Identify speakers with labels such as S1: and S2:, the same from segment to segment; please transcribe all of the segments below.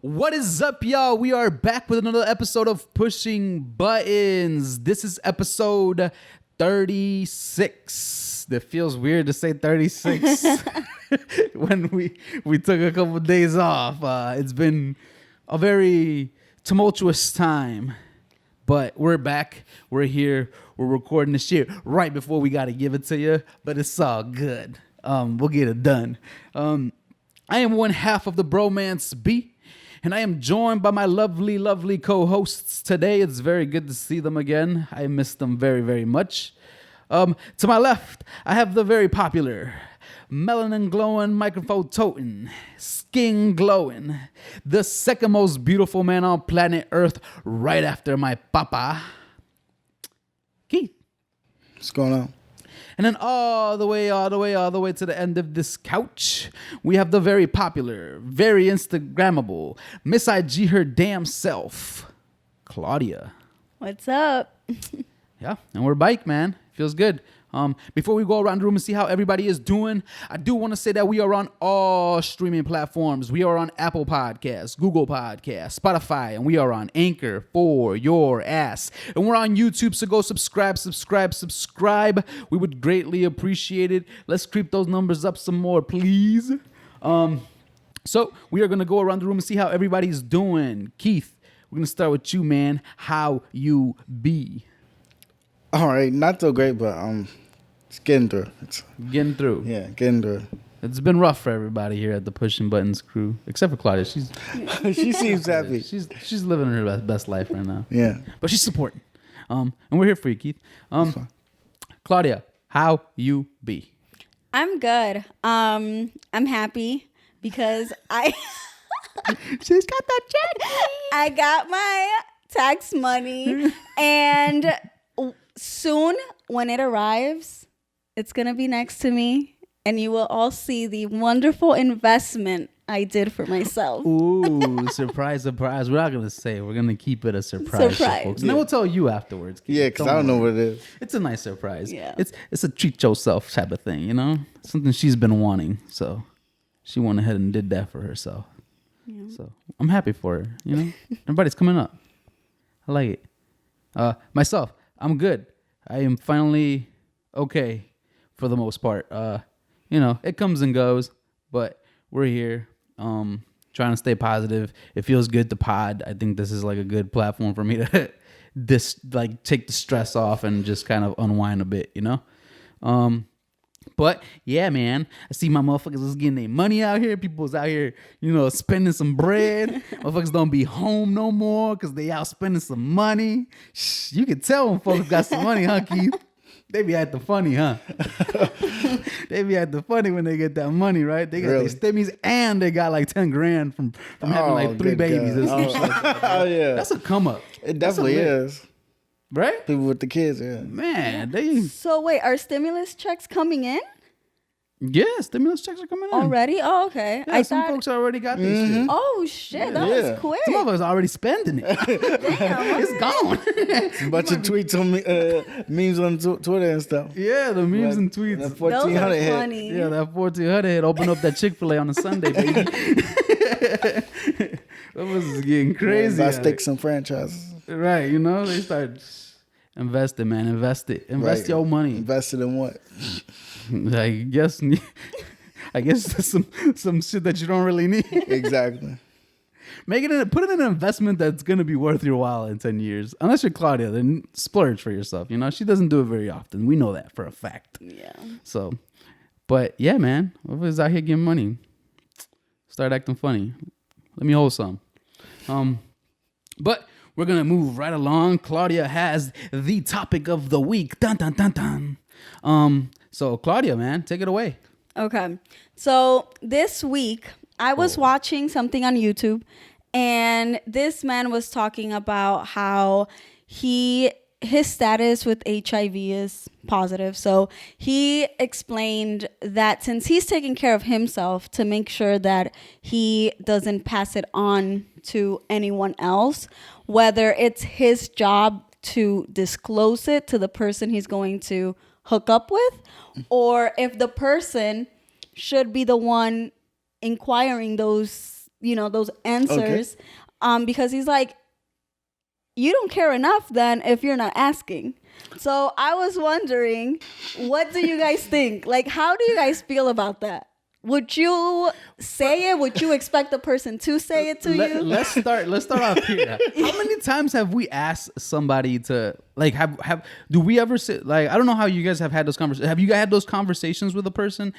S1: What is up, y'all? We are back with another episode of Pushing Buttons. This is episode 36. That feels weird to say 36 when we took a couple of days off. It's been a very tumultuous time, but we're back. We're here. We're recording this shit right before we got to give it to you, but it's all good. We'll get it done. I am one half of the Bromance B. And I am joined by my lovely, lovely co-hosts today. It's very good to see them again. I miss them very, very much. To my left, I have the very popular, melanin glowing, microphone toting, skin glowing, the second most beautiful man on planet Earth, right after my papa, Keith.
S2: What's going on?
S1: And then all the way to the end of this couch, we have the very popular, very Instagrammable, Miss IG her damn self, Claudia.
S3: What's up?
S1: Yeah, and we're bike, man. Feels good. Before we go around the room and see how everybody is doing, I do want to say that we are on all streaming platforms. We are on Apple Podcasts, Google Podcasts, Spotify, and we are on Anchor for your ass. And we're on YouTube, so go subscribe. We would greatly appreciate it. Let's creep those numbers up some more, please. So we are going to go around the room and see how everybody's doing. Keith, we're going to start with you, man. How you be?
S2: All right, not so great, but it's getting through.
S1: Getting through.
S2: Yeah, getting through.
S1: It's been rough for everybody here at the Pushing Buttons crew, except for Claudia.
S2: She seems happy.
S1: She's living her best life right now.
S2: Yeah,
S1: but she's supporting. And we're here for you, Keith. Claudia, how you be?
S3: I'm good. I'm happy because
S1: she's got that check.
S3: I got my tax money, and soon when it arrives, it's gonna be next to me, and you will all see the wonderful investment I did for myself.
S1: Ooh, surprise. We're not gonna say. We're gonna keep it a surprise. For folks. And then we'll tell you afterwards.
S2: Yeah, because I don't know what it is.
S1: It's a nice surprise.
S3: Yeah.
S1: It's a treat yourself type of thing, you know? Something she's been wanting. So she went ahead and did that for herself. Yeah. So I'm happy for her, you know? Everybody's coming up. I like it. Myself, I'm good. I am finally okay for the most part. You know, it comes and goes, but we're here. Trying to stay positive. It feels good to pod. I think this is like a good platform for me to take the stress off and just kind of unwind a bit, you know? But yeah, man, I see my motherfuckers is getting their money out here. People's out here, you know, spending some bread. Motherfuckers don't be home no more because they out spending some money. You can tell when folks got some money, huh, Keith? They be acting funny, huh? They be acting funny when they get that money, right? They got their stimmies and they got like 10 grand from having like 3 babies or some shit.
S2: Oh, yeah.
S1: That's a come up.
S2: It definitely is.
S1: Right?
S2: People with the kids, yeah.
S1: Man,
S3: So wait, are stimulus checks coming in?
S1: Yeah, stimulus checks are coming in.
S3: Already? Oh, okay.
S1: Yeah, some folks already got this shit.
S3: Oh, shit. That was quick.
S1: Some of us already spending it.
S3: Damn.
S1: It's gone.
S2: A bunch of tweets on memes on Twitter and stuff.
S1: Yeah, the memes and tweets.
S2: That 1400
S3: Those are
S2: hit.
S3: funny.
S1: Yeah, that 1400 hit. Open up that Chick-fil-A on a Sunday, baby. That was getting crazy.
S2: Buy sticks and franchises.
S1: Right, you know, they start investing, man. Invest your money.
S2: Invested in what?
S1: I guess there's some shit that you don't really need.
S2: Exactly.
S1: Put it in an investment that's gonna be worth your while in 10 years. Unless you're Claudia, then splurge for yourself. You know, she doesn't do it very often. We know that for a fact.
S3: Yeah.
S1: So, but yeah, man, whoever's out here getting money, start acting funny. Let me hold some. But we're gonna move right along. Claudia has the topic of the week. Dun dun dun dun. So Claudia, man, take it away.
S3: Okay. So this week I was watching something on YouTube, and this man was talking about how his status with HIV is positive. So he explained that since he's taking care of himself to make sure that he doesn't pass it on to anyone else, whether it's his job to disclose it to the person he's going to hook up with, or if the person should be the one inquiring those answers. Because he's like, you don't care enough then if you're not asking. So I was wondering, what do you guys think? Like, how do you guys feel about that? Would you say it? Would you expect the person to say it to you?
S1: Let's start off here. How many times have we asked somebody to, like, do we ever sit, like, I don't know how you guys have had those conversations. Have you had those conversations with a person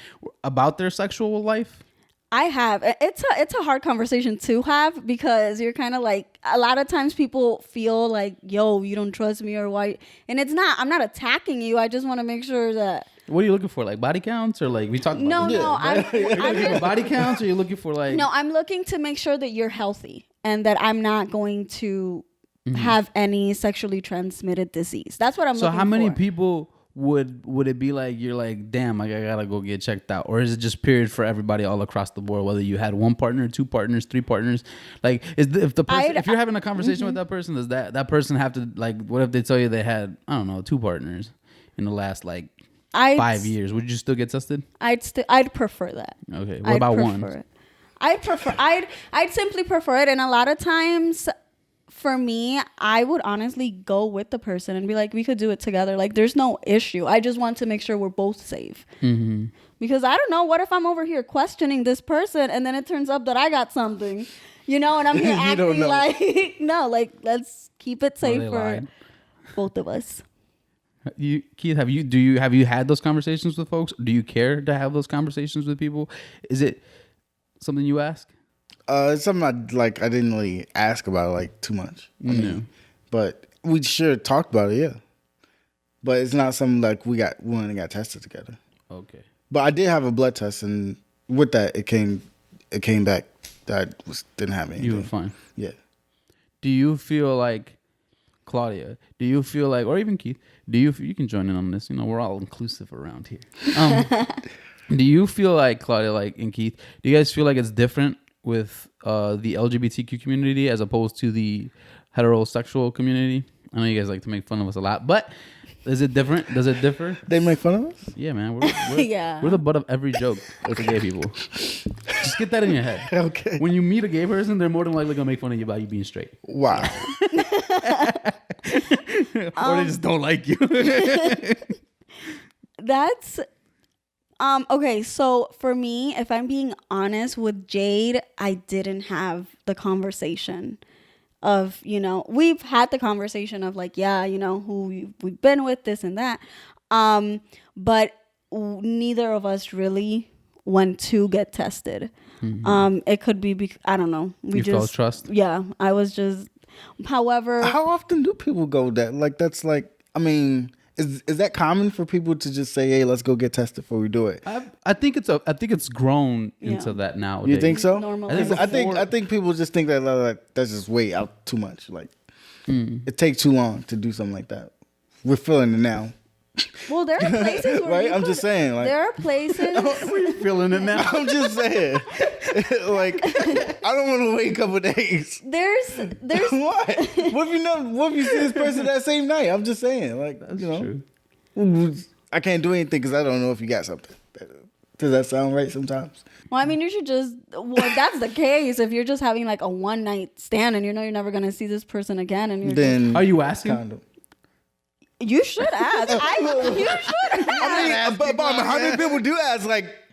S1: about their sexual life?
S3: I have. It's a hard conversation to have, because you're kind of like, a lot of times people feel like, yo, you don't trust me or why. And it's not, I'm not attacking you. I just want to make sure that.
S1: What are you looking for? Like body counts, or like we talking about?
S3: No. I'm
S1: looking for body counts, or you're looking for like?
S3: No, I'm looking to make sure that you're healthy and that I'm not going to have any sexually transmitted disease. That's what I'm looking for.
S1: So how many people would it be like you're like, damn, like I gotta go get checked out? Or is it just period for everybody all across the board, whether you had one partner, two partners, three partners? Like, if you're having a conversation with that person, does that person have to, like, what if they tell you they had, I don't know, two partners in the last 5 years? Would you still get tested?
S3: I'd prefer that.
S1: Okay. What about one?
S3: I'd simply prefer it. And a lot of times for me, I would honestly go with the person and be like, we could do it together. Like, there's no issue. I just want to make sure we're both safe. Mm-hmm. Because I don't know, what if I'm over here questioning this person and then it turns up that I got something, and I'm here acting like, no, like, let's keep it safe for both of us.
S1: Keith, have you had those conversations with folks? Do you care to have those conversations with people? Is it something you ask?
S2: It's something I didn't really ask about too much. But we sure talked about it, yeah. But it's not something like we went and got tested together. Okay. But I did have a blood test, and with that, it came back that I didn't have anything.
S1: You were fine.
S2: Yeah.
S1: Do you feel like, Claudia? Do you feel like, or even Keith? You can join in on this? We're all inclusive around here. Do you feel like, Claudia, and Keith? Do you guys feel like it's different with the LGBTQ community as opposed to the heterosexual community? I know you guys like to make fun of us a lot, but is it different? Does it differ?
S2: They make fun of us?
S1: Yeah, man. We're the butt of every joke with the gay people. Just get that in your head. Okay. When you meet a gay person, they're more than likely gonna make fun of you about you being straight.
S2: Wow.
S1: Or they just don't like you.
S3: That's okay, so for me, if I'm being honest with Jade, I didn't have the conversation of, we've had the conversation of who we've been with, this and that. But neither of us really went to get tested. Mm-hmm. It could be, I don't know.
S1: You felt trust?
S3: Yeah, I was just, however.
S2: How often do people go that? Is that common for people to just say, "Hey, let's go get tested before we do it"?
S1: I think it's grown into that now.
S2: You think so?
S3: I
S2: think people just think that that's just way out too much. It takes too long to do something like that. We're feeling it now.
S3: Well, there are places where
S2: right? I'm just saying.
S3: There are places.
S1: We're feeling it now.
S2: I'm just saying. I don't want to wait a couple days.
S3: There's
S2: what? What if you see this person that same night? I'm just saying.
S1: That's true.
S2: I can't do anything because I don't know if you got something. Does that sound right sometimes?
S3: Well, you should just. Well, if that's the case, if you're just having a one night stand and you're never gonna see this person again, and
S1: then are you asking?
S2: Condom.
S3: You should ask. You should ask.
S2: But how many people do ask?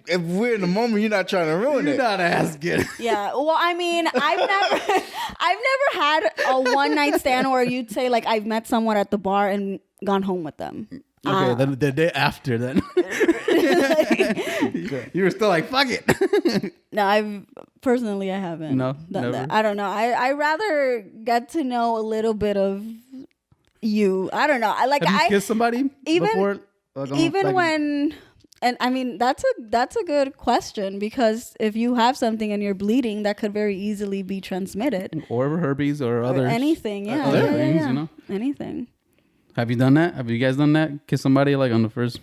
S2: If we're in the moment, you're not trying to ruin it.
S1: You're not asking.
S3: Yeah. Well, I've never had a one night stand where you'd say I've met someone at the bar and gone home with them.
S1: Okay, then the day after, then you were still fuck it.
S3: No, I've Personally, I haven't
S1: No,
S3: done
S1: never?
S3: that. I don't know. I rather get to know a little bit of you. I don't know.
S1: Have you kissed somebody
S3: even
S1: before?
S3: when, and I mean that's a good question, because if you have something and you're bleeding, that could very easily be transmitted,
S1: or herpes or other
S3: anything. Yeah,
S1: other things, you know,
S3: anything.
S1: Have you done that? Have you guys done that? Kiss somebody like on the first,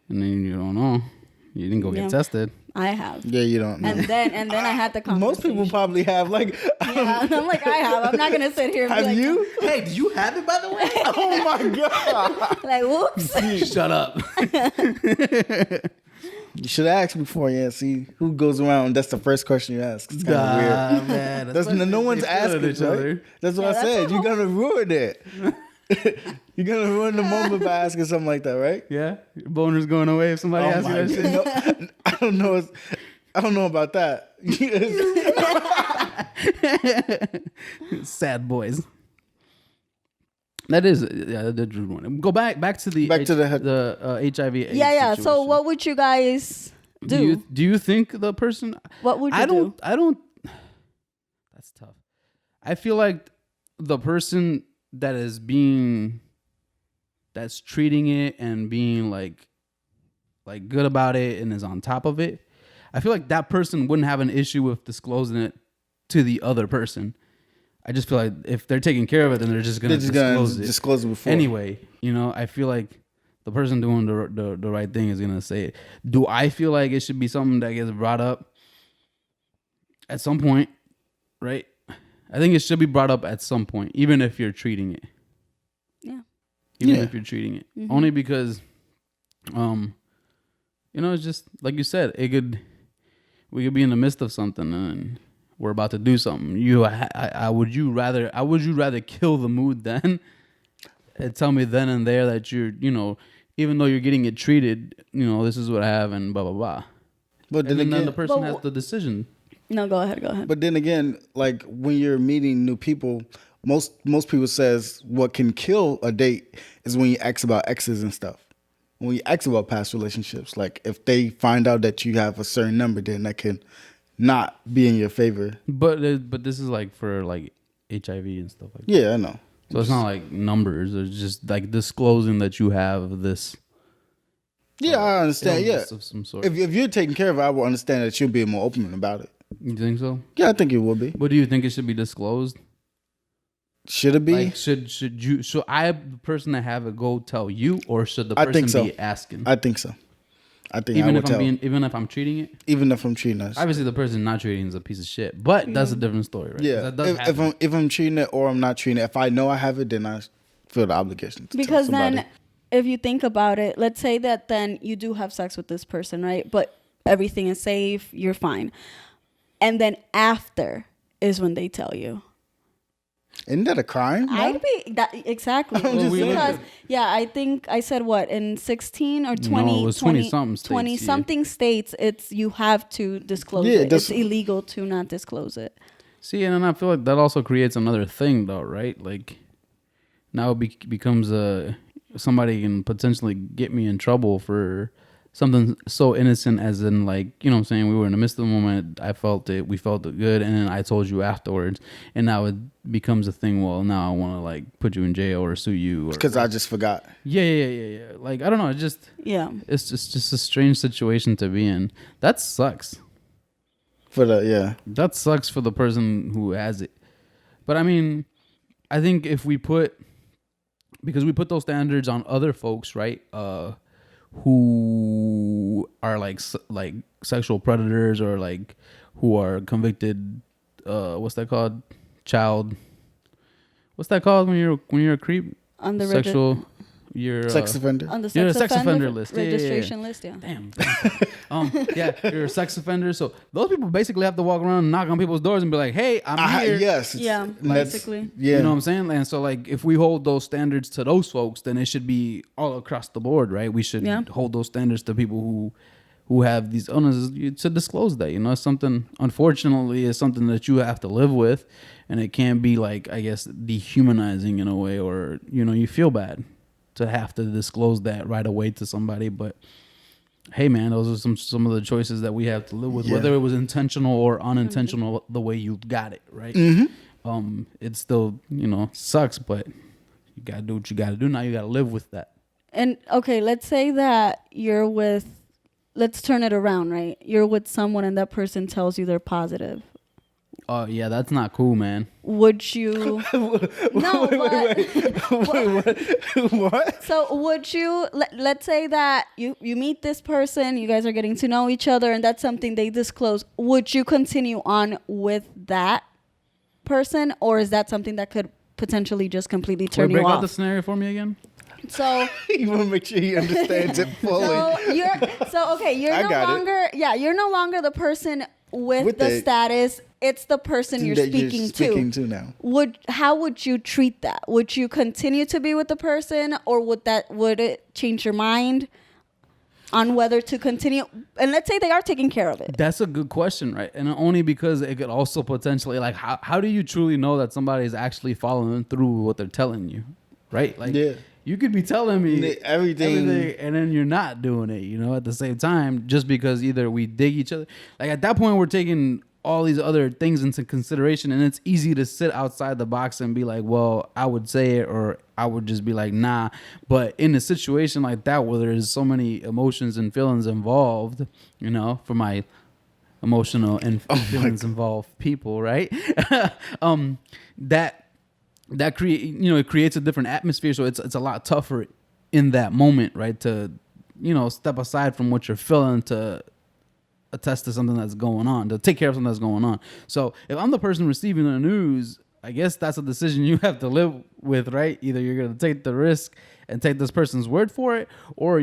S1: and then you don't know. You didn't go get tested.
S3: I have.
S2: Yeah, you don't know.
S3: And then I had the conversation.
S2: Most people probably have. Like,
S3: yeah, I'm like, I have. I'm not gonna sit here. And
S2: have
S3: be like,
S2: you?
S1: Hey, do you have it, by the way?
S2: Oh my god!
S3: Like, whoops.
S1: Shut up.
S2: You should have asked before. Yeah, see who goes around. That's the first question you ask. It's kind of weird.
S1: Man,
S2: That's no one's asking
S1: each other.
S2: right? That's what I said. You're gonna ruin it. You're gonna ruin the moment by asking something like that, right?
S1: Yeah, your boner's going away if somebody asks you that shit.
S2: No, I don't know. I don't know about that.
S1: Sad boys. That is the true one. Go back to the HIV. AIDS
S3: Yeah. So
S1: situation.
S3: what would you guys do?
S1: Do you think the person?
S3: What would you do?
S1: I don't. That's tough. I feel like the person that's treating it and being like good about it and is on top of it, I feel like that person wouldn't have an issue with disclosing it to the other person. I just feel like if they're taking care of it, then they're just gonna
S2: disclose it before.
S1: Anyway, you know, I feel like the person doing the right thing is gonna say it. Do I feel like it should be something that gets brought up at some point, right? I think it should be brought up at some point, even if you're treating it.
S3: Yeah.
S1: Even if you're treating it.
S3: Mm-hmm.
S1: Only because, you know, it's just like you said, we could be in the midst of something and we're about to do something. Would you rather kill the mood then and tell me then and there that you're, you know, even though you're getting it treated, you know, this is what I have and blah, blah, blah.
S2: But then
S1: the person has the decision.
S3: No, go ahead.
S2: But then again, like when you're meeting new people, most people says what can kill a date is when you ask about exes and stuff. When you ask about past relationships, like if they find out that you have a certain number, then that can not be in your favor.
S1: But this is like for like HIV and stuff like that.
S2: Yeah, I know.
S1: So it's not like numbers. It's just like disclosing that you have this.
S2: Yeah, I understand. Yeah,
S1: of some sort.
S2: If you're taking care of it, I will understand that you'll be more open about it.
S1: You think so?
S2: Yeah, I think it will be.
S1: But do you think it should be disclosed?
S2: Should it be?
S1: Like, should I, the person that have it, go tell you, or should the person be asking?
S2: I think so. I think
S1: even if I'm treating it.
S2: Even if I'm treating it.
S1: Obviously, the person not treating is a piece of shit. But that's a different story, right?
S2: Yeah. If I'm treating it or I'm not treating it, if I know I have it, then I feel the obligation to
S3: because
S2: tell somebody.
S3: Then, if you think about it, let's say that then you do have sex with this person, right? But everything is safe, you're fine. And then after is when they tell you.
S2: Isn't that a crime?
S3: I'd be that exactly because I think I said what in 16 or 20.
S1: No, it was 20 something states.
S3: 20 something states. It's you have to disclose it. It's illegal to not disclose it.
S1: See, and then I feel like that also creates another thing, though, right? Like now it becomes somebody can potentially get me in trouble for something so innocent as in, like, you know what I'm saying, we were in the midst of the moment, I felt it, we felt it good, and then I told you afterwards, and now it becomes a thing, well, now I want to, like, put you in jail or sue you.
S2: Because I just forgot.
S1: Yeah. Like, I don't know, it's just a strange situation to be in. That sucks. That sucks for the person who has it. But, I mean, I think because we put those standards on other folks, right, who are like sexual predators or like who are convicted what's that called when you're a creep
S3: on the
S1: sexual you're
S2: sex offender
S3: on the
S1: sex offender list
S3: registration list.
S1: Damn. You're a sex offender, so those people basically have to walk around and knock on people's doors and be like, hey, I'm here.
S3: Basically.
S1: You know what I'm saying? And so, like, if we hold those standards to those folks, then it should be all across the board, right? We should hold those standards to people who have these illnesses to disclose that. You know, it's something, unfortunately, is something that you have to live with, and it can be, like, I guess, dehumanizing in a way, or, you know, you feel bad to have to disclose that right away to somebody. But hey man, those are some of the choices that we have to live with, whether it was intentional or unintentional, the way you got it, right? It still, sucks, but you gotta do what you gotta do. Now you gotta live with that.
S3: And okay, let's say that you're with, let's turn it around, right? You're with someone and that person tells you they're positive.
S1: Oh yeah, that's not cool, man.
S3: Would you? No, but
S2: What?
S3: So would you? Let's say that you meet this person, you guys are getting to know each other, and that's something they disclose. Would you continue on with that person, or is that something that could potentially just completely turn you off?
S1: Break out the scenario for me again.
S3: So
S2: you want to make sure he understands it fully.
S3: You're no longer the person with the status. It's the person you're speaking to
S2: now.
S3: How would you treat that? Would you continue to be with the person, or would it change your mind on whether to continue? And let's say they are taking care of it.
S1: That's a good question, right? And only because it could also potentially, like, how do you truly know that somebody is actually following through with what they're telling you, right? Like, you could be telling me everything and then you're not doing it, at the same time, just because either we dig each other. Like, at that point, we're taking all these other things into consideration, and it's easy to sit outside the box and be like, well, I would say it, or I would just be like, nah. But in a situation like that where there's so many emotions and feelings involved, for my emotional and feelings involved people, right? That creates a different atmosphere, so it's a lot tougher in that moment, right, to step aside from what you're feeling to attest to something that's going on, to take care of something that's going on. So if I'm the person receiving the news, I guess that's a decision you have to live with, right? Either you're going to take the risk and take this person's word for it, or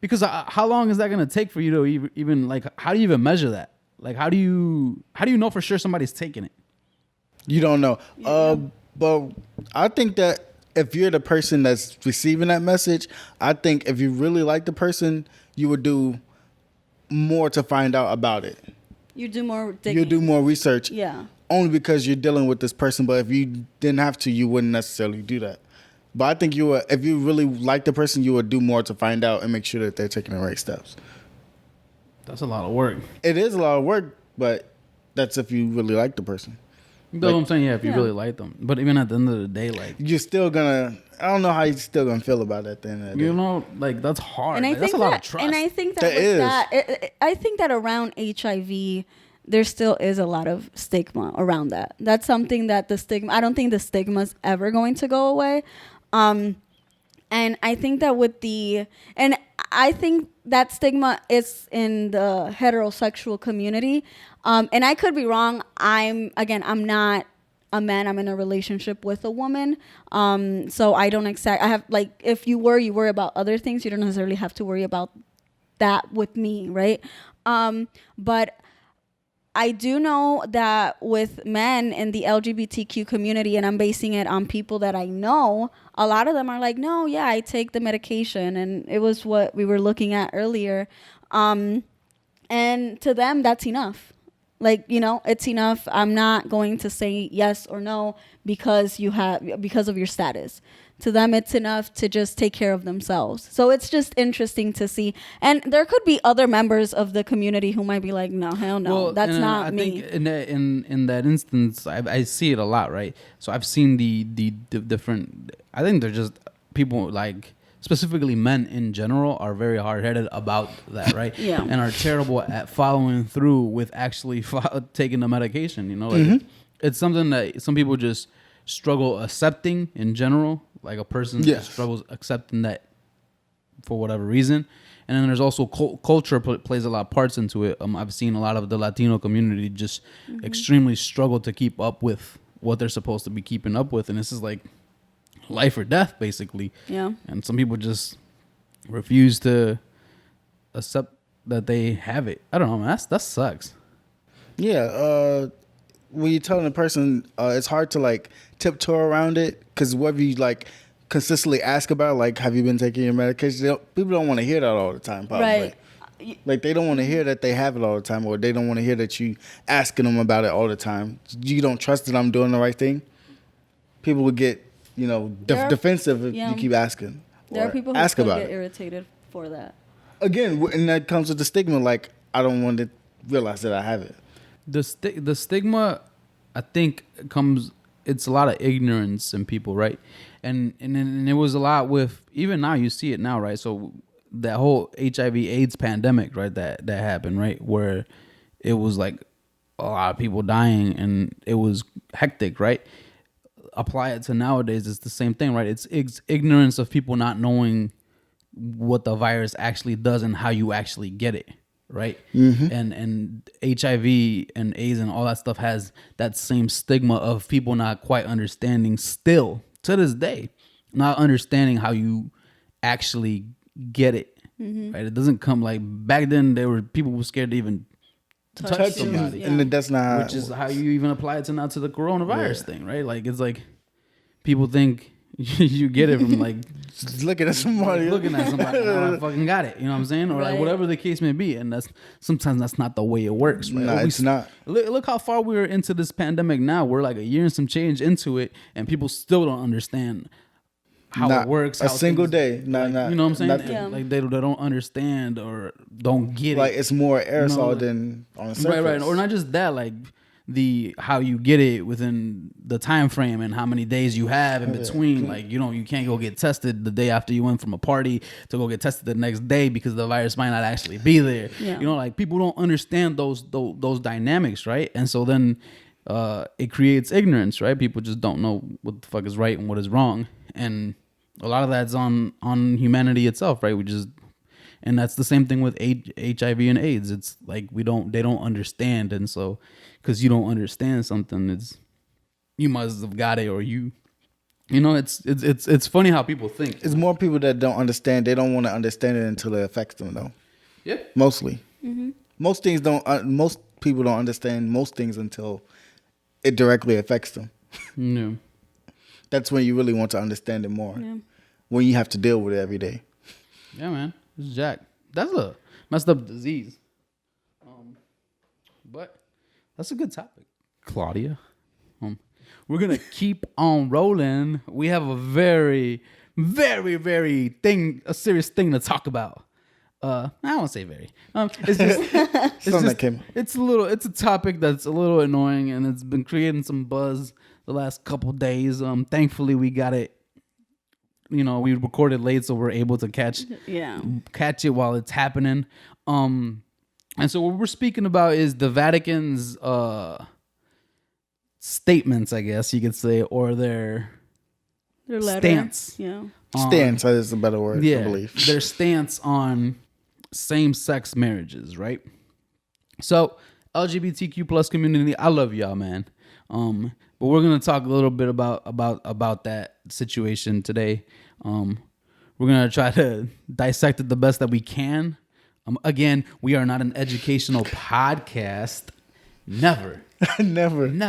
S1: because how long is that going to take for you to even like, how do you even measure that? Like, how do you know for sure somebody's taking it?
S2: You don't know. But I think that if you're the person that's receiving that message, I think if you really like the person, you would do more to find out about it.
S3: You do more digging.
S2: You do more research.
S3: Yeah.
S2: Only because you're dealing with this person. But if you didn't have to, you wouldn't necessarily do that. But I think if you really like the person, you would do more to find out and make sure that they're taking the right steps.
S1: That's a lot of work.
S2: It is a lot of work, but that's if you really like the person.
S1: That's what I'm saying. Yeah, if you really like them. But even at the end of the day, like,
S2: you're still gonna. I don't know how you're still gonna feel about it at the end of the day.
S1: Like, that's hard.
S3: And I think
S1: that's a lot of trust.
S3: And I think I think that around HIV, there still is a lot of stigma around that. That's something that I don't think the stigma is ever going to go away. And I think that I think that stigma is in the heterosexual community. And I could be wrong. I'm not a man. I'm in a relationship with a woman. So I don't I have, like, if you worry about other things, you don't necessarily have to worry about that with me, right? But I do know that with men in the LGBTQ community, and I'm basing it on people that I know, a lot of them are like, no, yeah, I take the medication. And it was what we were looking at earlier. And to them, that's enough. Like, it's enough. I'm not going to say yes or no because of your status. To them, it's enough to just take care of themselves. So it's just interesting to see. And there could be other members of the community who might be like, no, hell no, well, that's not me.
S1: I think in that instance, I see it a lot, right? So I've seen the different. I think they're just people, like, specifically men in general, are very hard-headed about that, right?
S3: Yeah.
S1: And are terrible at following through with actually taking the medication, Like, it's something that some people just struggle accepting in general. Like, a person struggles accepting that for whatever reason. And then there's also culture plays a lot of parts into it. I've seen a lot of the Latino community just extremely struggle to keep up with what they're supposed to be keeping up with. And this is like life or death, basically.
S3: Yeah.
S1: And some people just refuse to accept that they have it. I don't know, man. That sucks.
S2: Yeah. When you're telling a person, it's hard to, like, tiptoe around it, because whether you, like, consistently ask about, like, have you been taking your medication, people don't want to hear that all the time, probably.
S3: Right.
S2: Like, they don't want to hear that they have it all the time, or they don't want to hear that you asking them about it all the time. You don't trust that I'm doing the right thing. People would get, defensive if you keep asking.
S3: There are people who get irritated for that.
S2: again, and that comes with the stigma. Like, I don't want to realize that I have it.
S1: The stigma, I think, comes. It's a lot of ignorance in people, right? And it was a lot with, even now you see it now, right? So that whole HIV/AIDS pandemic, right? That happened, right? Where it was like a lot of people dying and it was hectic, right? Apply it to nowadays, it's the same thing, right? It's ignorance of people not knowing what the virus actually does and how you actually get it, right? Mm-hmm. And HIV and AIDS and all that stuff has that same stigma of people not quite understanding still to this day, not understanding how you actually get it, right? It doesn't come like back then. People were scared to even touch somebody,
S2: and that's not
S1: which is how you even apply it to now to the coronavirus thing, right? Like it's like people think you get it from like
S2: just looking at somebody,
S1: oh, I fucking got it, you know what I'm saying, or like whatever the case may be, and sometimes that's not the way it works, right?
S2: No, it's not.
S1: Look how far we're into this pandemic now. We're like a year and some change into it, and people still don't understand how it works.
S2: A single day.
S1: You know what I'm saying? Yeah. Like they don't understand or don't get
S2: like
S1: it.
S2: It's more aerosol than on the surface.
S1: Right. Or not just that, like how you get it within the time frame and how many days you have in between. Like, you can't go get tested the day after you went from a party to go get tested the next day because the virus might not actually be there. Yeah. Like people don't understand those dynamics, right? And so then it creates ignorance, right? People just don't know what the fuck is right and what is wrong. And a lot of that's on humanity itself, right? And that's the same thing with HIV and AIDS. It's like they don't understand, and so because you don't understand something, you must have got it, or it's funny how people think.
S2: It's more people that don't understand. They don't want to understand it until it affects them, though.
S1: Yeah,
S2: mostly. Mm-hmm. Most things don't. Most people don't understand most things until it directly affects them.
S1: No.
S2: That's when you really want to understand it more. Yeah. When you have to deal with it every day.
S1: Yeah, man. It's Jack. That's a messed up disease. But that's a good topic, Claudia. We're going to keep on rolling. We have a very, very, very serious thing to talk about. I won't say very. It's a topic that's a little annoying, and it's been creating some buzz the last couple days. Thankfully we got it. We recorded late, so we're able to catch it while it's happening. And so what we're speaking about is the Vatican's statements, I guess you could say, or their letter. Stance.
S3: Yeah.
S2: Stance is a better word, I believe.
S1: Their stance on same-sex marriages, right? So LGBTQ plus community, I love y'all, man. But we're gonna talk a little bit about that situation today. We're gonna try to dissect it the best that we can. Again, we are not an educational podcast. Never an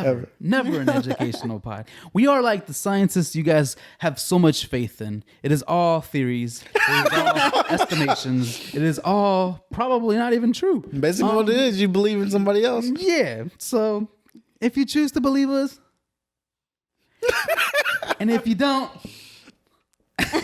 S1: educational pod. We are like the scientists you guys have so much faith in. It is all theories. It is all estimations. It is all probably not even true.
S2: Basically, what it is, you believe in somebody else.
S1: Yeah. So if you choose to believe us, and if you don't,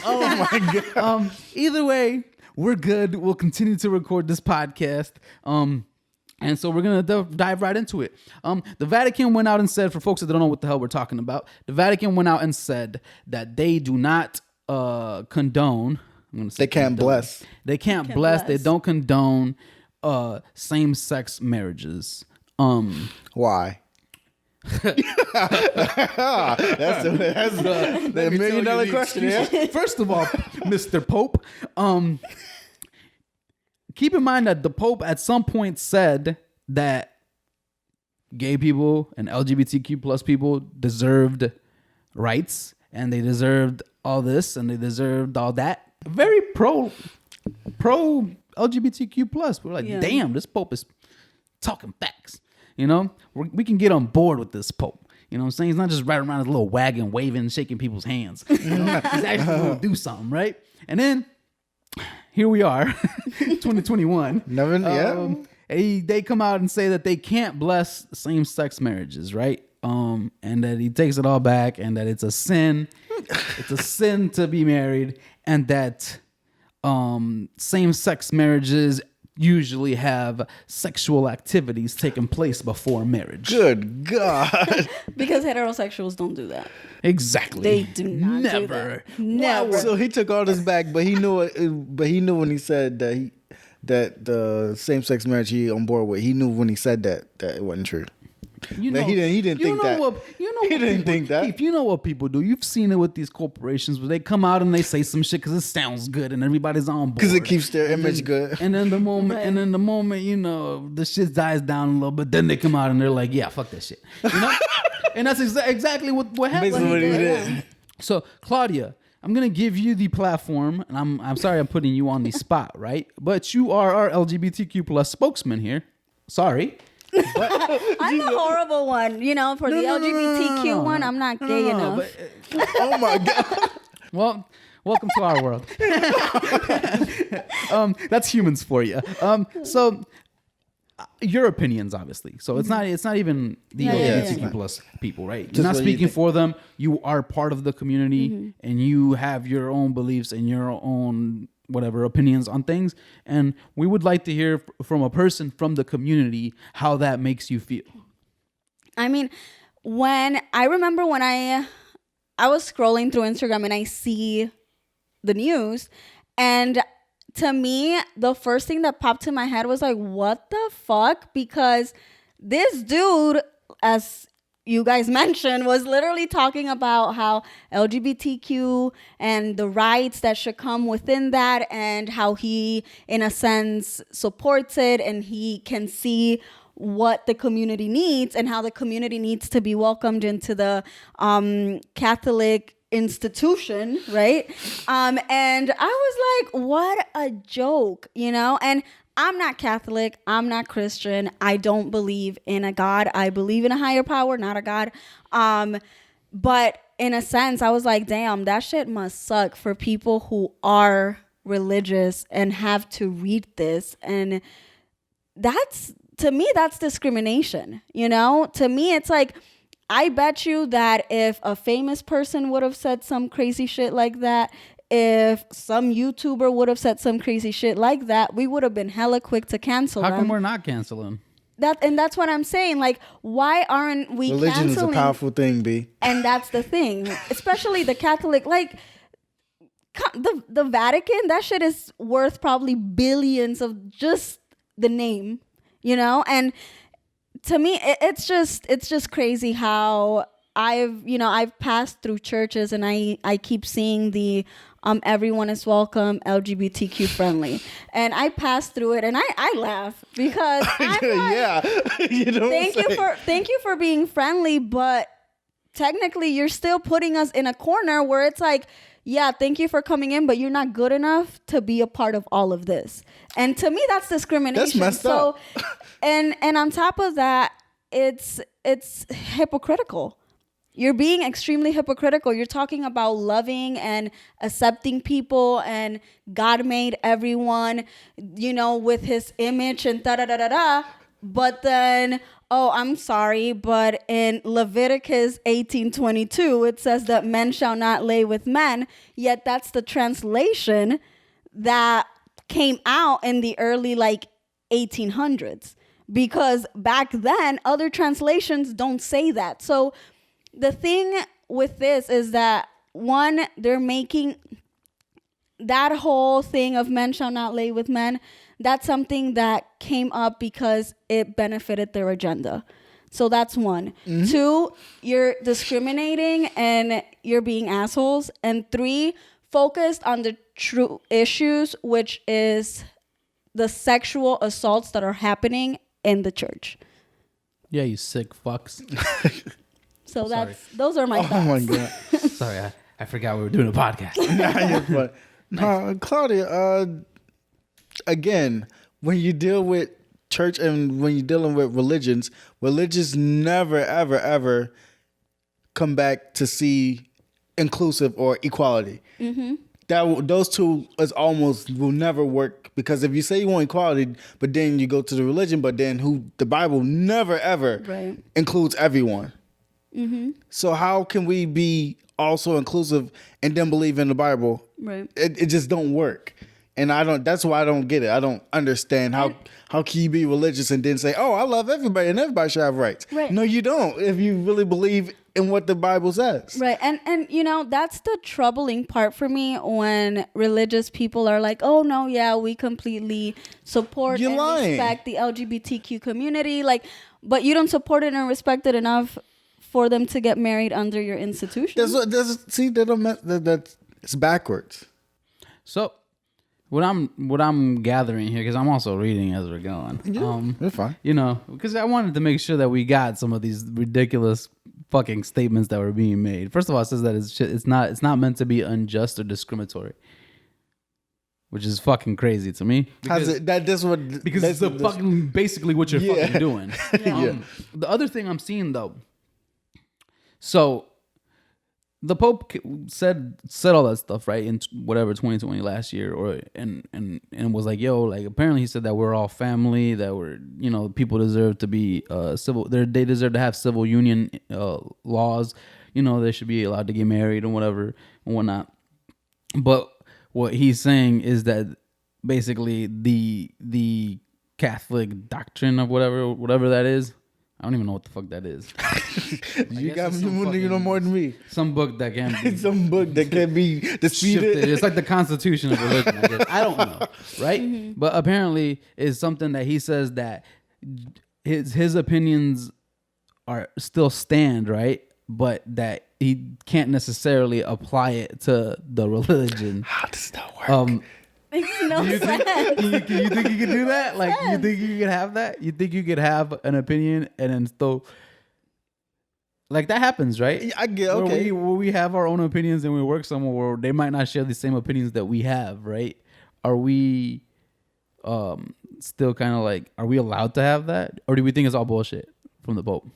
S2: oh my God.
S1: Either way, we're good. We'll continue to record this podcast. And so we're going to dive right into it. The Vatican went out and said, for folks that don't know what the hell we're talking about, the Vatican went out and said that they do not condone.
S2: They can't bless.
S1: They can't bless. They don't condone same-sex marriages.
S2: Why? That's the $1 million question. Yeah?
S1: First of all, Mr. Pope, keep in mind that the Pope at some point said that gay people and LGBTQ plus people deserved rights, and they deserved all this, and they deserved all that. Very pro LGBTQ plus. We're like, damn, this Pope is talking facts. We can get on board with this Pope. You know what I'm saying? He's not just riding around his little wagon, waving, shaking people's hands. He's actually going to do something, right? And then here we are, 2021. They come out and say that they can't bless same-sex marriages, right? And that he takes it all back, and that it's a sin. It's a sin to be married, and that same-sex marriages usually have sexual activities taking place before marriage.
S2: Good God.
S3: Because heterosexuals don't do that.
S1: Exactly.
S3: They do not
S1: Never.
S3: do that. Never.
S2: So he took all this back, but he knew it. But he knew when he said that the same-sex marriage he on board with. He knew when he said that it wasn't true.
S1: You
S2: know, he didn't think that. He didn't think that.
S1: Keith, you know what people do. You've seen it with these corporations where they come out and they say some shit because it sounds good and everybody's on board.
S2: Because it keeps their image good.
S1: And then the moment, you know, the shit dies down a little bit, then they come out and they're like, yeah, fuck that shit. You know? And that's exactly what happened.
S2: Basically what he did.
S1: So, Claudia, I'm gonna give you the platform, and I'm sorry I'm putting you on the spot, right? But you are our LGBTQ plus spokesman here. Sorry.
S3: I'm the horrible one, you know, for the LGBTQ one. I'm not gay enough.
S2: Oh my God.
S1: Well, welcome to our world. That's humans for you. So your opinions, obviously. So it's not even the LGBTQ plus people, right? You're not speaking for them. You are part of the community, and you have your own beliefs and your own whatever opinions on things. And we would like to hear from a person from the community how that makes you feel.
S3: I mean, when I was scrolling through Instagram and I see the news, and to me, the first thing that popped in my head was like, what the fuck? Because this dude, as you guys mentioned, was literally talking about how LGBTQ and the rights that should come within that, and how he, in a sense, supports it, and he can see what the community needs and how the community needs to be welcomed into the Catholic institution, right? And I was like, what a joke, you know? And I'm not Catholic. I'm not Christian. I don't believe in a God. I believe in a higher power, not a God. But in a sense, I was like, damn, that shit must suck for people who are religious and have to read this. And to me, that's discrimination, you know? To me, it's like, I bet you that if a famous person would have said some crazy shit like that, if some YouTuber would have said some crazy shit like that, we would have been hella quick to cancel them.
S1: How come we're not canceling?
S3: That's what I'm saying. Like, why aren't we
S2: Religion
S3: canceling?
S2: Religion is a powerful thing, B.
S3: And that's the thing. Especially the Catholic, like, the Vatican, that shit is worth probably billions of just the name, you know? And to me, it's just crazy how I've passed through churches and I keep seeing the everyone is welcome, LGBTQ friendly, and I pass through it and I laugh because I'm like,
S2: you know,
S3: thank you for being friendly, but technically you're still putting us in a corner where it's like, yeah, thank you for coming in, but you're not good enough to be a part of all of this. And to me, that's discrimination.
S2: That's messed up.
S3: And on top of that, it's hypocritical. You're being extremely hypocritical. You're talking about loving and accepting people, and God made everyone, you know, with his image and da-da-da-da-da. But then, oh, I'm sorry, but in Leviticus 18:22, it says that men shall not lay with men. Yet that's the translation that came out in the early 1800s. Because back then, other translations don't say that. So the thing with this is that, one, they're making that whole thing of men shall not lay with men, that's something that came up because it benefited their agenda. So that's one. Mm-hmm. 2, you're discriminating and you're being assholes. And 3, focused on the true issues, which is the sexual assaults that are happening in the church.
S1: Yeah, you sick fucks.
S3: So those are my thoughts.
S2: Oh my God.
S1: Sorry, I forgot we were doing a podcast.
S2: Claudia, again, when you deal with church and when you're dealing with religions never, ever, ever come back to see inclusive or equality. Mm-hmm. Those two will never work, because if you say you want equality, but then you go to the religion, but then the Bible never, ever includes everyone. Mm-hmm. So how can we be also inclusive and then believe in the Bible?
S3: Right.
S2: It just don't work. And that's why I don't get it. I don't understand how can you be religious and then say, oh, I love everybody and everybody should have rights.
S3: Right.
S2: No, you don't. If you really believe in what the Bible says.
S3: Right. And you know, that's the troubling part for me when religious people are like, oh no, yeah, we completely support and respect the LGBTQ community. Like, but you don't support it and respect it enough for them to get married under your institution.
S2: It's backwards.
S1: So what I'm gathering here, because I'm also reading as we're going.
S2: You're fine.
S1: You know, because I wanted to make sure that we got some of these ridiculous fucking statements that were being made. First of all, it says that it's not meant to be unjust or discriminatory, which is fucking crazy to me. Because it's fucking basically what you're fucking doing. The other thing I'm seeing though, so the Pope said all that stuff, right, in whatever 2020 last year, and was like, yo, like apparently he said that we're all family, that we're, you know, people deserve to be civil, they deserve to have civil union laws, you know, they should be allowed to get married and whatever and whatnot. But what he's saying is that basically the Catholic doctrine of whatever that is. I don't even know what the fuck that is.
S2: You know more than me.
S1: Some book that can be
S2: some book that can be disputed.
S1: It's like the Constitution of religion, I guess. I don't know, right? Mm-hmm. But apparently, it's something that he says that his opinions are still stand, right? But that he can't necessarily apply it to the religion.
S2: How does that work?
S3: Makes no sense.
S1: You think you could do that? Like, you think you could have that? You think you could have an opinion and then still, like, that happens, right?
S2: I get okay.
S1: Where we have our own opinions and we work somewhere where they might not share the same opinions that we have, right? Are we still kind of like, are we allowed to have that? Or do we think it's all bullshit from the Pope?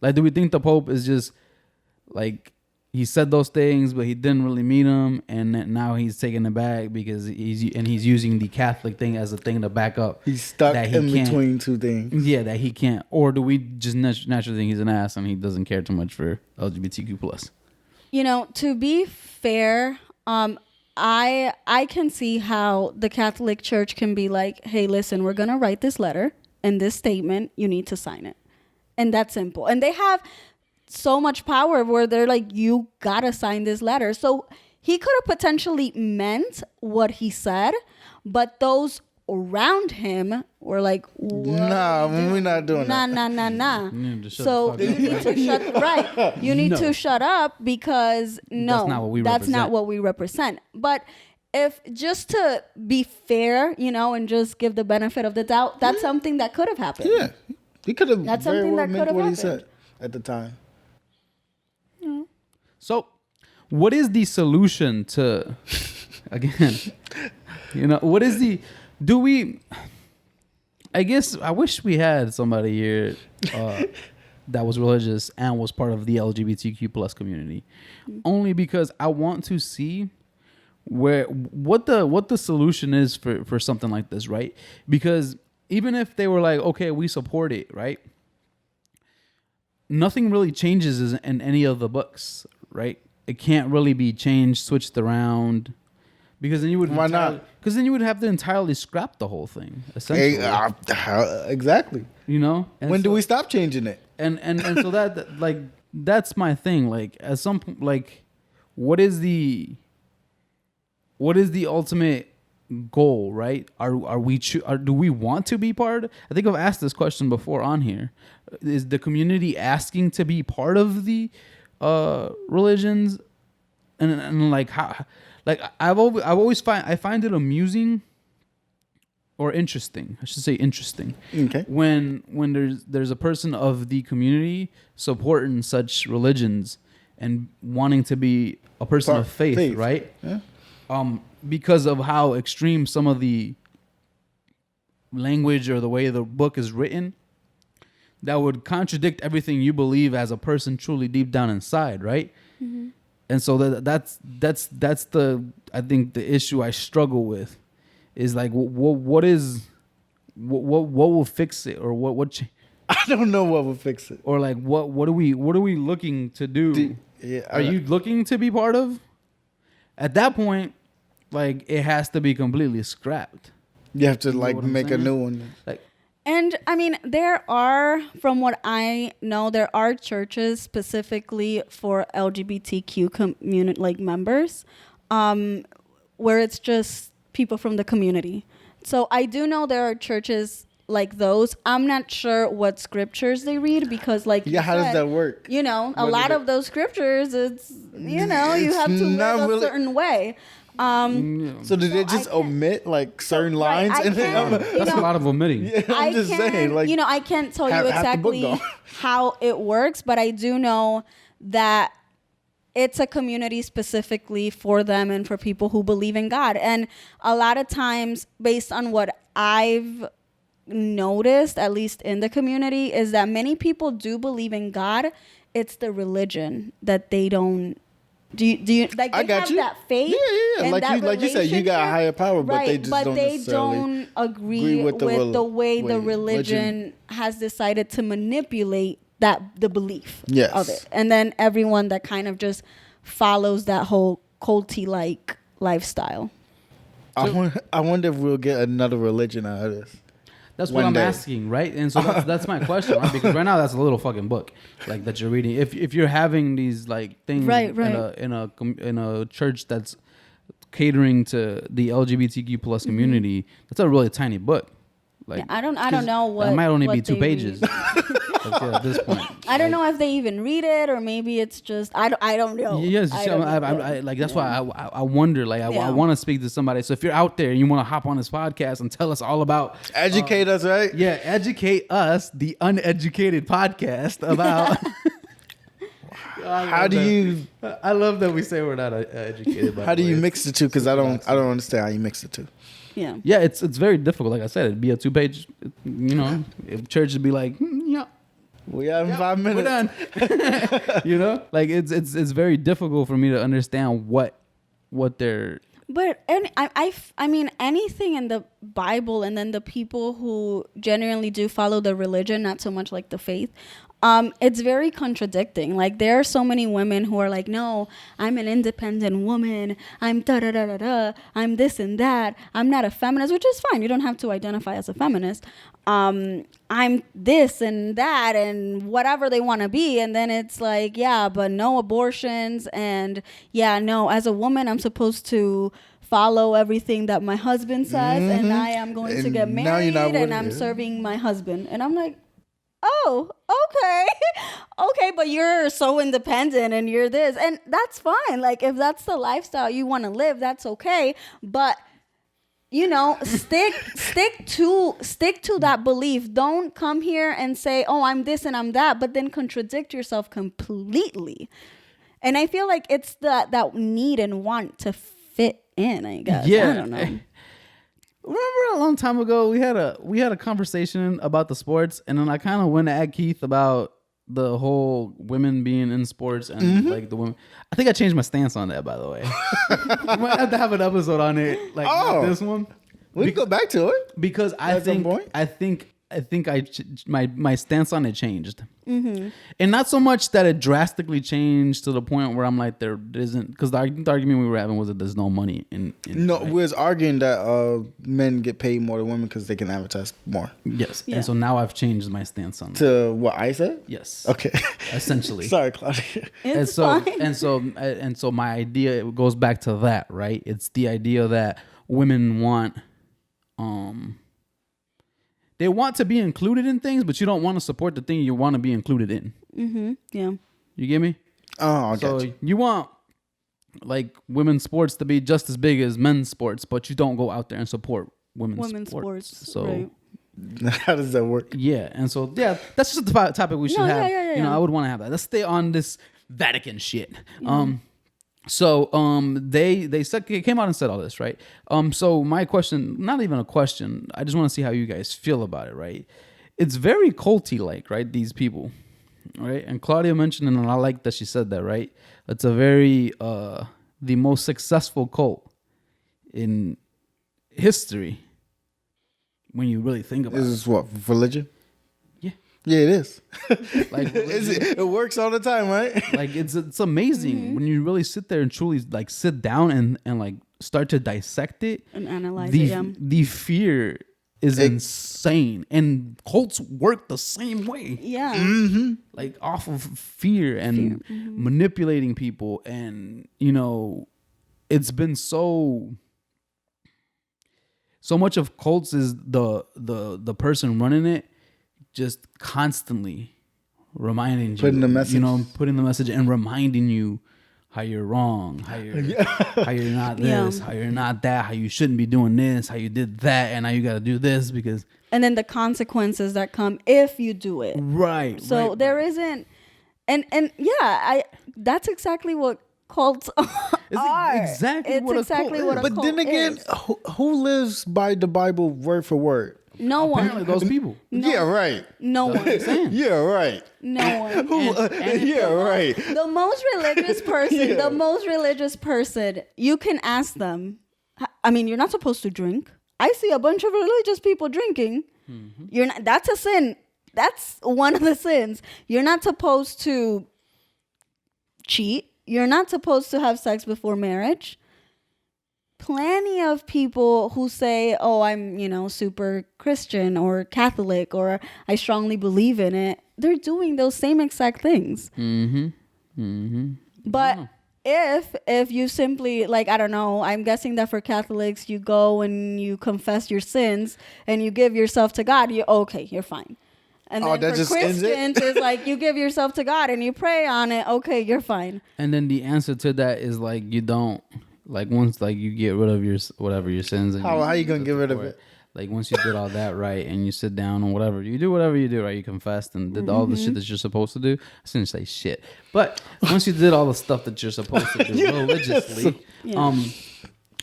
S1: Like, do we think the Pope is just like, he said those things, but he didn't really mean them, and now he's taking it back because he's using the Catholic thing as a thing to back up.
S2: He's stuck in between two things.
S1: Yeah, that he can't. Or do we just naturally think he's an ass and he doesn't care too much for LGBTQ plus?
S3: You know, to be fair, I can see how the Catholic Church can be like, hey, listen, we're gonna write this letter and this statement, you need to sign it, and that's simple. And they have so much power where they're like, you gotta sign this letter. So he could have potentially meant what he said, but those around him were like,
S2: nah, we're not doing that.
S3: Nah. So you need to shut right. You need to shut up because that's not what we represent. But if just to be fair, you know, and just give the benefit of the doubt, that's something that could have happened.
S2: Yeah, he could have. That's something that could have happened. He said at the time.
S1: So, what is the solution to, again, you know, what is I guess I wish we had somebody here that was religious and was part of the LGBTQ plus community, only because I want to see what the solution is for something like this, right? Because even if they were like, okay, we support it, right? Nothing really changes in any of the books, right? It can't really be changed, switched around, because then you would
S2: why not?
S1: Because then you would have to entirely scrap the whole thing. Essentially,
S2: exactly.
S1: You know, and
S2: when do we stop changing it?
S1: And so that like that's my thing. Like at some point, like what is the ultimate goal, right? Do we want to be part? I think I've asked this question before on here. Is the community asking to be part of the religions? And like how, like I've always find it amusing or interesting. I should say interesting.
S2: Okay.
S1: When there's a person of the community supporting such religions and wanting to be a person of faith, right?
S2: Yeah.
S1: Because of how extreme some of the language or the way the book is written, that would contradict everything you believe as a person truly deep down inside, right? Mm-hmm. And so that's the I think the issue I struggle with is like what will fix it, or what
S2: I don't know what will fix it,
S1: or like what are we looking to do? Are you looking to be part of? At that point, like it has to be completely scrapped.
S2: You have to like make a new one.
S1: Like,
S3: and I mean, there are, from what I know, there are churches specifically for LGBTQ community, like members, where it's just people from the community. So I do know there are churches like those. I'm not sure what scriptures they read because, like,
S2: yeah, how does that work?
S3: You know, a lot of those scriptures, it's, you know, you have to live a certain way.
S2: So did they just omit like certain lines?
S3: Right,
S1: that's a lot of omitting.
S2: Yeah, I'm just saying, like,
S3: you know, I can't tell you exactly how it works, but I do know that it's a community specifically for them and for people who believe in God. And a lot of times, based on what I've noticed, at least in the community, is that many people do believe in God. It's the religion that they don't. Do you like? They have that faith.
S2: Yeah. Like you said, you got a higher power, but they just don't
S3: agree with the way the religion has decided to manipulate the belief of it, and then everyone that kind of just follows that whole culty like lifestyle.
S2: I wonder if we'll get another religion out of this.
S1: That's what I'm asking, right? And so that's my question, right? Because right now that's a little fucking book, like that you're reading. If you're having these like things in a church that's catering to the LGBTQ plus community, that's a really tiny book. Like,
S3: I don't know what
S1: it might only be 2 pages. At this point,
S3: I don't know if they even read it, or maybe it's just I don't know.
S1: Yes, I like that's why I wonder. Like I want to speak to somebody. So if you're out there and you want to hop on this podcast and tell us all about
S2: educate us, right?
S1: Yeah, educate us, the uneducated podcast about.
S2: How do you?
S1: I love that we say we're not educated.
S2: How do you mix the two? Because I don't understand how you mix the two.
S3: Yeah,
S1: it's very difficult. Like I said, it'd be a 2-page. You know, if church would be like, yeah.
S2: We have 5 minutes.
S1: We're done. You know, like it's very difficult for me to understand what they're.
S3: But I mean anything in the Bible, and then the people who genuinely do follow the religion, not so much like the faith. It's very contradicting. Like there are so many women who are like, no, I'm an independent woman. I'm I'm this and that. I'm not a feminist, which is fine. You don't have to identify as a feminist. I'm this and that and whatever they want to be. And then it's like, yeah, but no abortions. And yeah, no, as a woman, I'm supposed to follow everything that my husband says. And I am going to get married and I'm serving my husband. And I'm like, oh, okay, but you're so independent and you're this, and that's fine. Like if that's the lifestyle you want to live, that's okay. But you know, stick to that belief. Don't come here and say, oh, I'm this and I'm that, but then contradict yourself completely. And I feel like it's that need and want to fit in, I guess.
S1: Yeah.
S3: I don't know.
S1: Remember a long time ago we had a conversation about the sports, and then I kind of went at Keith about the whole women being in sports and like the women. I think I changed my stance on that, by the way. We might have to have an episode on it, like not this one.
S2: We can go back to it
S1: because I think my stance on it changed, and not so much that it drastically changed to the point where I'm like there isn't, because the argument we were having was that there's no money in
S2: no, we was arguing that men get paid more than women because they can advertise more.
S1: Yes, and so now I've changed my stance on
S2: to what I said.
S1: Yes,
S2: okay,
S1: essentially.
S2: Sorry, Claudia.
S3: It's fine.
S1: and so my idea goes back to that, right? It's the idea that women want they want to be included in things, but you don't want to support the thing you want to be included in.
S3: Mm-hmm. Yeah.
S1: You get me?
S2: Oh, I
S1: so
S2: got you.
S1: You want like women's sports to be just as big as men's sports, but you don't go out there and support women's sports. So
S3: right.
S2: How does that work?
S1: Yeah, and so that's just the topic we should have. Yeah. You know, I would want to have that. Let's stay on this Vatican shit. Yeah. So they came out and said all this, right? So my question, not even a question, I just want to see how you guys feel about it, right? It's very culty like, right? These people, right? And Claudia mentioned, and I like that she said that, right? It's a very the most successful cult in history when you really think about it.
S2: This is what, religion? Yeah, it is. Like it works all the time, right?
S1: Like it's amazing when you really sit there and truly like sit down and like start to dissect it
S3: and analyze it,
S1: the fear is insane, and cults work the same way.
S3: Yeah.
S2: Mm-hmm.
S1: Like off of fear and manipulating people, and it's been so much of cults is the person running it just constantly reminding you,
S2: putting the message
S1: and reminding you how you're wrong, how you're not this, how you're not that, how you shouldn't be doing this, how you did that, and now you got to do this because.
S3: And then the consequences that come if you do it.
S1: Right.
S3: So there isn't, and yeah, that's exactly what cults are.
S1: Exactly what a cult is.
S2: But then again, who lives by the Bible word for word?
S3: No one.
S1: Apparently those people.
S2: No. Yeah, right.
S3: No one.
S2: Yeah, right.
S3: No one.
S2: Right.
S3: The most religious person, you can ask them. I mean, you're not supposed to drink. I see a bunch of religious people drinking. Mm-hmm. You're not. That's a sin. That's one of the sins. You're not supposed to cheat. You're not supposed to have sex before marriage. Plenty of people who say, oh, I'm, super Christian or Catholic or I strongly believe in it. They're doing those same exact things. Mm-hmm. Mm-hmm. But if you simply, like, I don't know, I'm guessing that for Catholics, you go and you confess your sins and you give yourself to God, you're fine. And then for Christians, it's like you give yourself to God and you pray on it. Okay, you're fine.
S1: And then the answer to that is like you don't. Like once like you get rid of your sins. And
S2: how are you gonna get rid of it?
S1: Like once you did all that right and you sit down and whatever you do right, you confessed and did all the shit that you're supposed to do. I shouldn't say shit, but once you did all the stuff that you're supposed to do religiously,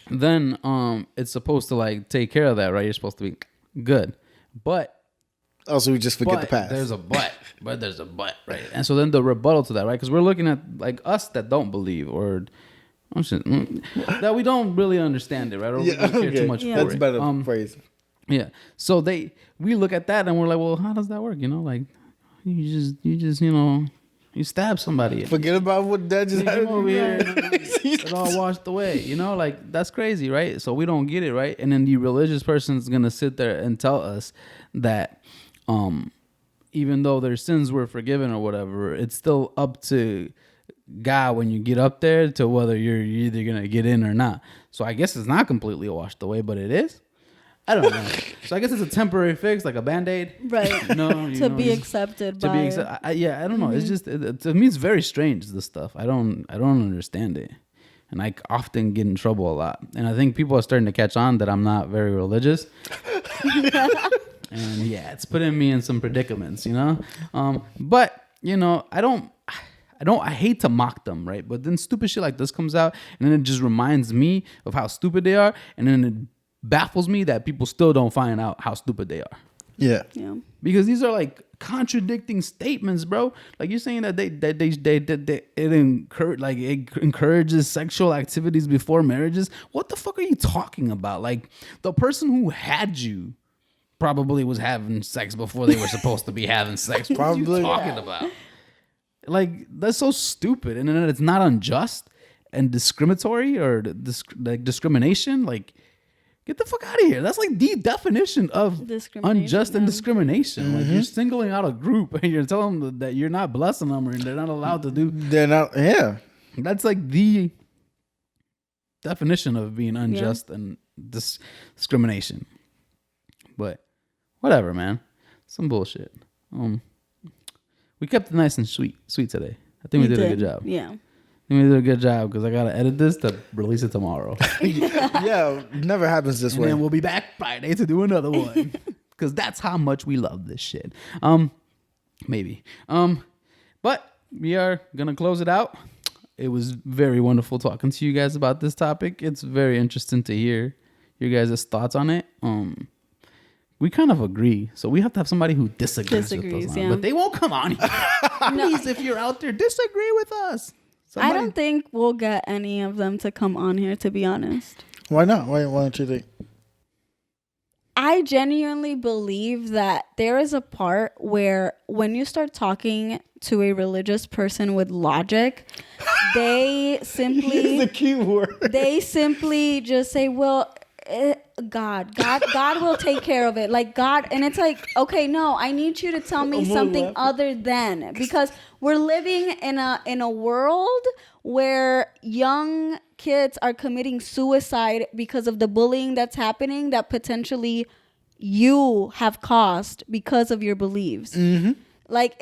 S1: then it's supposed to like take care of that, right? You're supposed to be good, but
S2: also we just forget the past.
S1: There's a but, right? And so then the rebuttal to that, right? Because we're looking at like us that don't believe or. That we don't really understand it, right? Or we don't care too much for
S2: That's
S1: it.
S2: better phrase.
S1: Yeah. So we look at that and we're like, well, how does that work? Like you just you stab somebody.
S2: Forget about what that just happened
S1: over here. It all washed away. Like that's crazy, right? So we don't get it, right? And then the religious person is gonna sit there and tell us that even though their sins were forgiven or whatever, it's still up to God when you get up there to whether you're either gonna get in or not. So I guess it's not completely washed away, but it is. I don't know. So I guess it's a temporary fix, like a Band-Aid,
S3: right?
S1: To
S3: be accepted. I
S1: don't know. It's just to me, it's very strange. This stuff, I don't understand it, and I often get in trouble a lot. And I think people are starting to catch on that I'm not very religious. And yeah, it's putting me in some predicaments, But I hate to mock them, right? But then stupid shit like this comes out, and then it just reminds me of how stupid they are, and then it baffles me that people still don't find out how stupid they are.
S2: Yeah.
S1: Because these are like contradicting statements, bro. Like you're saying that it encourages sexual activities before marriages. What the fuck are you talking about? Like the person who had you probably was having sex before they were supposed to be having sex. What are you talking about? Like that's so stupid, and then it's not unjust and discriminatory or discrimination. Like, get the fuck out of here. That's like the definition of unjust and discrimination. Like you're singling out a group and you're telling them that you're not blessing them or they're not allowed to do.
S2: They're not. Yeah,
S1: that's like the definition of being unjust and discrimination. But whatever, man. Some bullshit. We kept it nice and sweet today. I think we did a good job.
S3: Yeah.
S1: I think we did a good job because I got to edit this to release it tomorrow.
S2: Yeah, never happens this way.
S1: And then we'll be back Friday to do another one because that's how much we love this shit. Maybe. But we are going to close it out. It was very wonderful talking to you guys about this topic. It's very interesting to hear your guys' thoughts on it. We kind of agree, so we have to have somebody who disagrees with us. But they won't come on here. Please, if you're out there, disagree with us.
S3: I don't think we'll get any of them to come on here, to be honest.
S2: Why not? Why don't you think?
S3: I I genuinely believe that there is a part where when you start talking to a religious person with logic, they simply
S2: the key word.
S3: They simply just say, well, God will take care of it. Like God, and it's like, okay, no, I need you to tell me something other than, because we're living in a world where young kids are committing suicide because of the bullying that's happening that potentially you have caused because of your beliefs. Mm-hmm. Like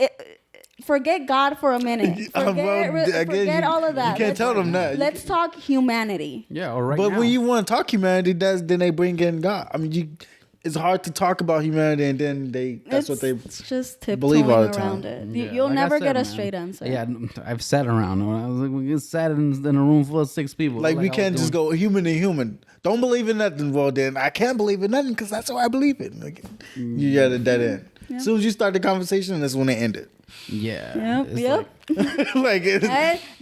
S3: forget God for a minute. Forget all of that.
S2: You can't tell them that.
S3: Let's talk humanity.
S1: Yeah, all right.
S2: But when you want to talk humanity, then they bring in God. I mean, it's hard to talk about humanity and then that's what they
S3: just
S2: believe all the
S3: around
S2: time.
S3: it. You'll
S1: like
S3: never
S1: said,
S3: get a
S1: man.
S3: straight answer.
S1: Yeah, I've sat around. I was like, we get sat in a room full of 6 people.
S2: Like we can't just go human to human. Don't believe in nothing. Well, then I can't believe in nothing because that's how I believe it. Like, you got a dead end. Yep. As soon as you start the conversation, that's when it ended.
S1: Yeah.
S3: Yep.
S2: Like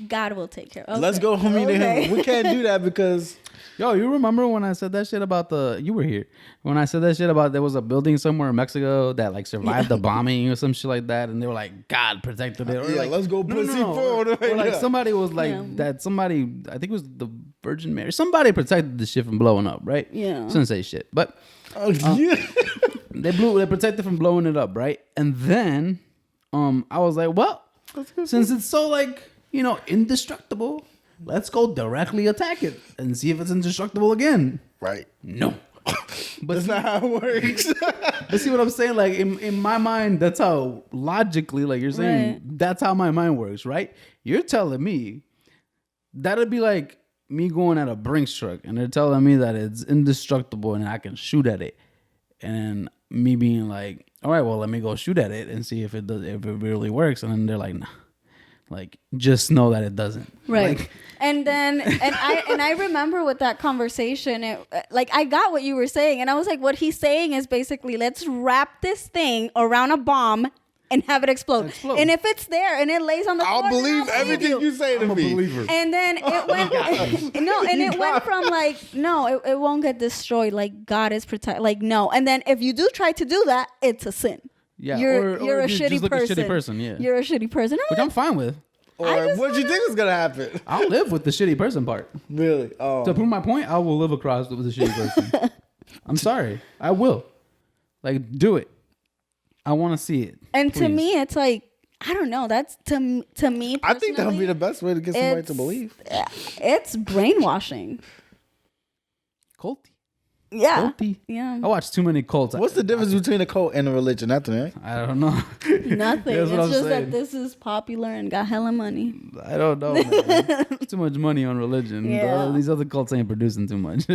S3: God will take care of it.
S2: Let's go human to human. We can't do that because...
S1: Yo, you remember when I said that shit about you were here when I said that shit about there was a building somewhere in Mexico that like survived the bombing or some shit like that, and they were like, God protected it. Or
S2: yeah,
S1: like,
S2: let's go pussy forward.
S1: Or like somebody was like that. Somebody, I think it was the Virgin Mary. Somebody protected the shit from blowing up, right?
S3: Yeah.
S1: Shouldn't say shit, but
S2: yeah.
S1: they protected from blowing it up, right? And then, I was like, well, since it's so like indestructible. Let's go directly attack it and see if it's indestructible again.
S2: Right.
S1: No. But
S2: that's not how it works.
S1: But see what I'm saying? Like in my mind, that's how logically, like you're saying, that's how my mind works, right? You're telling me that'd be like me going at a Brinks truck and they're telling me that it's indestructible and I can shoot at it. And me being like, all right, well, let me go shoot at it and see if it really works. And then they're like, nah. Like, just know that it doesn't.
S3: Right.
S1: Like,
S3: and I remember with that conversation, I got what you were saying. And I was like, what he's saying is basically, let's wrap this thing around a bomb and have it explode. And if it's there and it lays on the floor,
S2: I'll believe everything you say to me.
S1: I'm a believer.
S3: And then it went, it went from like, no, it won't get destroyed. Like, God is protect. Like, no. And then if you do try to do that, it's a sin.
S1: Yeah,
S3: you're a shitty person.
S1: A shitty person. Yeah,
S3: you're a shitty person.
S1: Which I'm fine with.
S2: Or what do you think is gonna happen?
S1: I'll live with the shitty person part.
S2: Really? Oh.
S1: To prove my point, I will live across with the shitty person. I'm sorry, I will. Like, do it. I want to see it.
S3: And please. To me, it's like, I don't know. That's to me. Personally,
S2: I think that would be the best way to get somebody to believe.
S3: It's brainwashing.
S1: Culty.
S3: Yeah.
S1: Culty.
S3: Yeah.
S1: I watch too many cults.
S2: What's the difference between a cult and a religion? Nothing, right?
S1: I don't know.
S3: Nothing. It's just that this is popular and got hella money.
S1: I don't know, man. Too much money on religion.
S3: Yeah.
S1: These other cults ain't producing too much.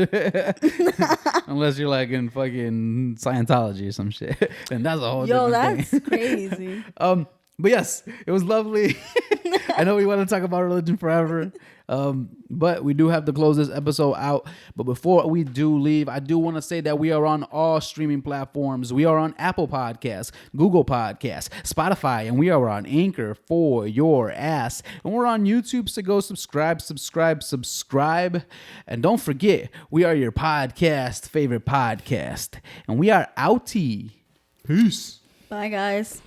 S1: Unless you're like in fucking Scientology or some shit. And that's a whole different thing.
S3: That's crazy.
S1: But yes, it was lovely. I know we want to talk about religion forever. But we do have to close this episode out. But before we do leave, I do want to say that we are on all streaming platforms. We are on Apple Podcasts, Google Podcasts, Spotify, and we are on Anchor for your ass. And we're on YouTube, so go subscribe. And don't forget, we are your favorite podcast. And we are outie. Peace.
S3: Bye, guys.